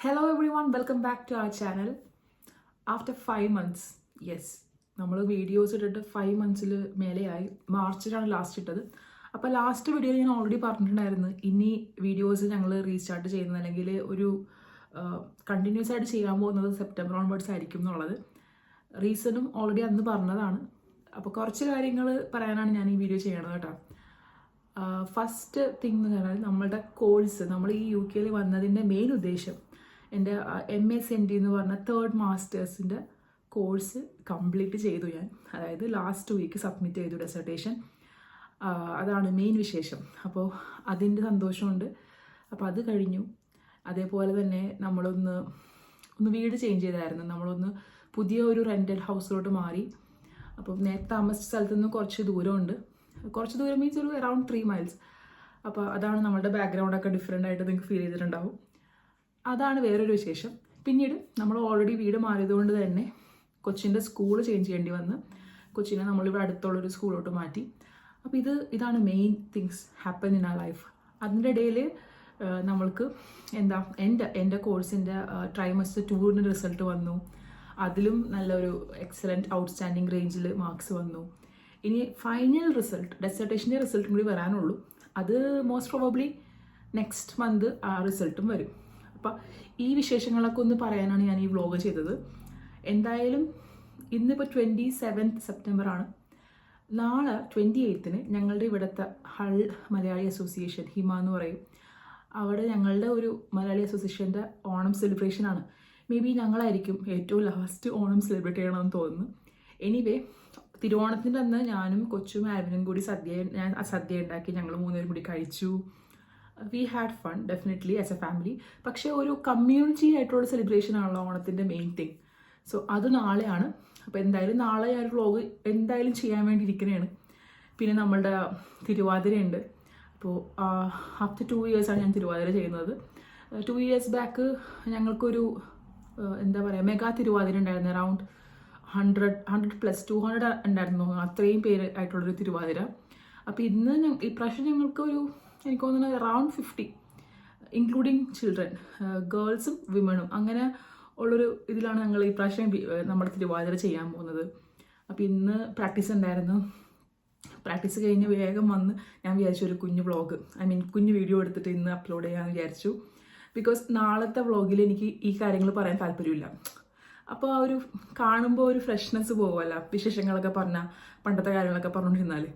Hello everyone, welcome back to our channel. After 5 months, yes, നമ്മൾ videos ഇട്ടിട്ട് 5 മന്ത്സിൽ മേലെയായി. മാർച്ചിലാണ് last ഇട്ടത്. അപ്പോൾ ലാസ്റ്റ് വീഡിയോയിൽ ഞാൻ ഓൾറെഡി പറഞ്ഞിട്ടുണ്ടായിരുന്നു ഇനി വീഡിയോസ് ഞങ്ങൾ റീസ്റ്റാർട്ട് ചെയ്യുന്നത് അല്ലെങ്കിൽ ഒരു കണ്ടിന്യൂസ് ആയിട്ട് ചെയ്യാൻ പോകുന്നത് സെപ്റ്റംബർ ഓൺവേർഡ്സ് ആയിരിക്കും എന്നുള്ളത്. റീസണും ഓൾറെഡി അന്ന് പറഞ്ഞതാണ്. അപ്പോൾ കുറച്ച് കാര്യങ്ങൾ പറയാനാണ് ഞാൻ ഈ വീഡിയോ ചെയ്യണത് കേട്ടോ. ഫസ്റ്റ് തിങ് എന്ന് പറഞ്ഞാൽ നമ്മളുടെ കോഴ്സ്, നമ്മൾ ഈ UK വന്നതിൻ്റെ മെയിൻ ഉദ്ദേശം എൻ്റെ MSND എന്ന് പറഞ്ഞ 3rd മാസ്റ്റേഴ്സിൻ്റെ കോഴ്സ് കംപ്ലീറ്റ് ചെയ്തു ഞാൻ. അതായത് ലാസ്റ്റ് വീക്ക് സബ്മിറ്റ് ചെയ്തു ഡെസർട്ടേഷൻ. അതാണ് മെയിൻ വിശേഷം. അപ്പോൾ അതിൻ്റെ സന്തോഷമുണ്ട്. അപ്പോൾ അത് കഴിഞ്ഞു. അതേപോലെ തന്നെ നമ്മളൊന്ന് വീട് ചേഞ്ച് ചെയ്തായിരുന്നു. നമ്മളൊന്ന് പുതിയ ഒരു റെൻറ്റഡ് ഹൗസിലോട്ട് മാറി. അപ്പോൾ നേരത്തെ താമസിച്ച സ്ഥലത്ത് നിന്ന് കുറച്ച് ദൂരമുണ്ട്. കുറച്ച് ദൂരം മീൻസ് ഒരു അറൗണ്ട് 3 മൈൽസ്. അപ്പോൾ അതാണ് നമ്മളുടെ ബാക്ക്ഗ്രൗണ്ടൊക്കെ ഡിഫറെൻ്റ് ആയിട്ട് നിങ്ങൾക്ക് ഫീൽ ചെയ്തിട്ടുണ്ടാവും. അതാണ് വേറൊരു വിശേഷം. പിന്നീട് നമ്മൾ ഓൾറെഡി വീട് മാറിയതുകൊണ്ട് തന്നെ കൊച്ചിൻ്റെ സ്കൂൾ ചേഞ്ച് ചെയ്യേണ്ടി വന്ന് കൊച്ചിനെ നമ്മളിവിടെ അടുത്തുള്ളൊരു സ്കൂളിലോട്ട് മാറ്റി. അപ്പോൾ ഇതാണ് മെയിൻ തിങ്സ് ഹാപ്പൻ ഇൻ ആ ലൈഫ്. അതിൻ്റെ ഇടയിൽ നമ്മൾക്ക് എൻ്റെ കോഴ്സിൻ്റെ ട്രൈമസ്റ്റർ 2 റിസൾട്ട് വന്നു. അതിലും നല്ലൊരു എക്സലൻറ്റ് ഔട്ട്സ്റ്റാൻഡിങ് റേഞ്ചിൽ മാർക്സ് വന്നു. ഇനി ഫൈനൽ റിസൾട്ട്, ഡെസർട്ടേഷൻ്റെ റിസൾട്ടും കൂടി വരാനുള്ളൂ. അത് മോസ്റ്റ് പ്രോബബ്ലി നെക്സ്റ്റ് മന്ത് ആ റിസൾട്ടും വരും. അപ്പം ഈ വിശേഷങ്ങളൊക്കെ ഒന്ന് പറയാനാണ് ഞാൻ ഈ വ്ലോഗ് ചെയ്തത്. എന്തായാലും ഇന്നിപ്പോൾ 27 സെപ്റ്റംബർ ആണ്. നാളെ 28 ഞങ്ങളുടെ ഇവിടുത്തെ ഹൾ മലയാളി അസോസിയേഷൻ, ഹിമ എന്ന് പറയും, അവിടെ ഞങ്ങളുടെ ഒരു മലയാളി അസോസിയേഷൻ്റെ ഓണം സെലിബ്രേഷനാണ്. മേ ബി ഞങ്ങളായിരിക്കും ഏറ്റവും ലാസ്റ്റ് ഓണം സെലിബ്രേറ്റ് ചെയ്യണമെന്ന് തോന്നുന്നു. എനിവേ, തിരുവോണത്തിൻ്റെ അന്ന് ഞാനും കൊച്ചും ആൽവിനും കൂടി സദ്യ ഉണ്ടാക്കി ഞങ്ങൾ 3 പേരും കൂടി കഴിച്ചു. We had fun definitely as A family. പക്ഷേ ഒരു കമ്മ്യൂണിറ്റി ആയിട്ടുള്ള സെലിബ്രേഷൻ ആണല്ലോ ഓണത്തിൻ്റെ മെയിൻ തിങ്. സോ അത് നാളെയാണ്. അപ്പോൾ എന്തായാലും നാളെ ഞാൻ ഒരു വ്ലോഗ് എന്തായാലും ചെയ്യാൻ വേണ്ടി ഇരിക്കുന്നതാണ്. പിന്നെ നമ്മളുടെ തിരുവാതിരയുണ്ട്. അപ്പോൾ ആഫ്റ്റർ 2 ഇയേഴ്സാണ് ഞാൻ തിരുവാതിര ചെയ്യുന്നത്. 2 ഇയേഴ്സ് ബാക്ക് ഞങ്ങൾക്കൊരു എന്താ പറയുക മെഗാ തിരുവാതിര ഉണ്ടായിരുന്നു. അറൗണ്ട് 100+200 ഉണ്ടായിരുന്നു. അത്രയും പേര് ആയിട്ടുള്ളൊരു തിരുവാതിര. അപ്പോൾ ഇപ്രാവശ്യം ഞങ്ങൾക്കൊരു എനിക്ക് തോന്നുന്നത് അറൗണ്ട് 50 ഇൻക്ലൂഡിങ് ചിൽഡ്രൻ, ഗേൾസും വിമണും, അങ്ങനെ ഉള്ളൊരു ഇതിലാണ് ഞങ്ങൾ ഈ പ്രാവശ്യം നമ്മുടെ തിരുവാതിര ചെയ്യാൻ പോകുന്നത്. അപ്പോൾ ഇന്ന് പ്രാക്ടീസ് ഉണ്ടായിരുന്നു. പ്രാക്ടീസ് കഴിഞ്ഞ് വേഗം വന്ന് ഞാൻ വിചാരിച്ചു ഒരു കുഞ്ഞു വീഡിയോ എടുത്തിട്ട് ഇന്ന് അപ്ലോഡ് ചെയ്യാമെന്ന് വിചാരിച്ചു. ബിക്കോസ് നാളത്തെ വ്ളോഗിൽ എനിക്ക് ഈ കാര്യങ്ങൾ പറയാൻ താല്പര്യമില്ല. അപ്പോൾ ആ ഒരു കാണുമ്പോൾ ഒരു ഫ്രഷ്നെസ് പോകുമല്ലോ, വിശേഷങ്ങളൊക്കെ പറഞ്ഞാൽ, പണ്ടത്തെ കാര്യങ്ങളൊക്കെ പറഞ്ഞുകൊണ്ടിരുന്നാൽ.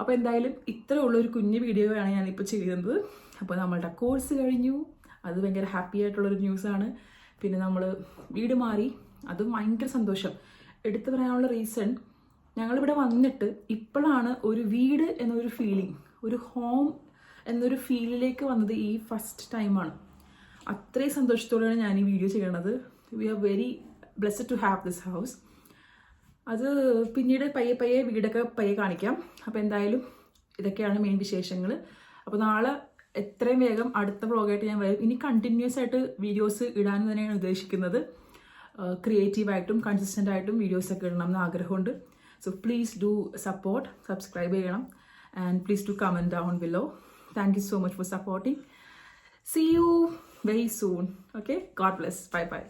അപ്പോൾ എന്തായാലും ഇത്ര ഉള്ളൊരു കുഞ്ഞു വീഡിയോ ആണ് ഞാനിപ്പോൾ ചെയ്യുന്നത്. അപ്പോൾ നമ്മളുടെ കോഴ്സ് കഴിഞ്ഞു, അത് ഭയങ്കര ഹാപ്പി ആയിട്ടുള്ളൊരു ന്യൂസാണ്. പിന്നെ നമ്മൾ വീട് മാറി, അതും ഭയങ്കര സന്തോഷം. എടുത്തു പറയാനുള്ള റീസൺ, ഞങ്ങളിവിടെ വന്നിട്ട് ഇപ്പോഴാണ് ഒരു വീട് എന്നൊരു ഫീലിംഗ്, ഒരു ഹോം എന്നൊരു ഫീലിലേക്ക് വന്നത് ഈ ഫസ്റ്റ് ടൈമാണ്. അത്രയും സന്തോഷത്തോടെയാണ് ഞാൻ ഈ വീഡിയോ ചെയ്യണത്. We are very blessed to have this house. അത് പിന്നീട് പയ്യെ വീടൊക്കെ കാണിക്കാം. അപ്പോൾ എന്തായാലും ഇതൊക്കെയാണ് മെയിൻ വിശേഷങ്ങൾ. അപ്പോൾ നാളെ എത്രയും വേഗം അടുത്ത വ്ളോഗായിട്ട് ഞാൻ വരും. ഇനി കണ്ടിന്യൂസ് ആയിട്ട് വീഡിയോസ് ഇടാൻ തന്നെയാണ് ഉദ്ദേശിക്കുന്നത്. ക്രിയേറ്റീവായിട്ടും കൺസിസ്റ്റൻ്റ് ആയിട്ടും വീഡിയോസൊക്കെ ഇടണം എന്ന് ആഗ്രഹമുണ്ട്. So please do support, subscribe ചെയ്യണം, and please do comment down below. Thank you so much for supporting. See you very soon. Okay, God bless. Bye bye.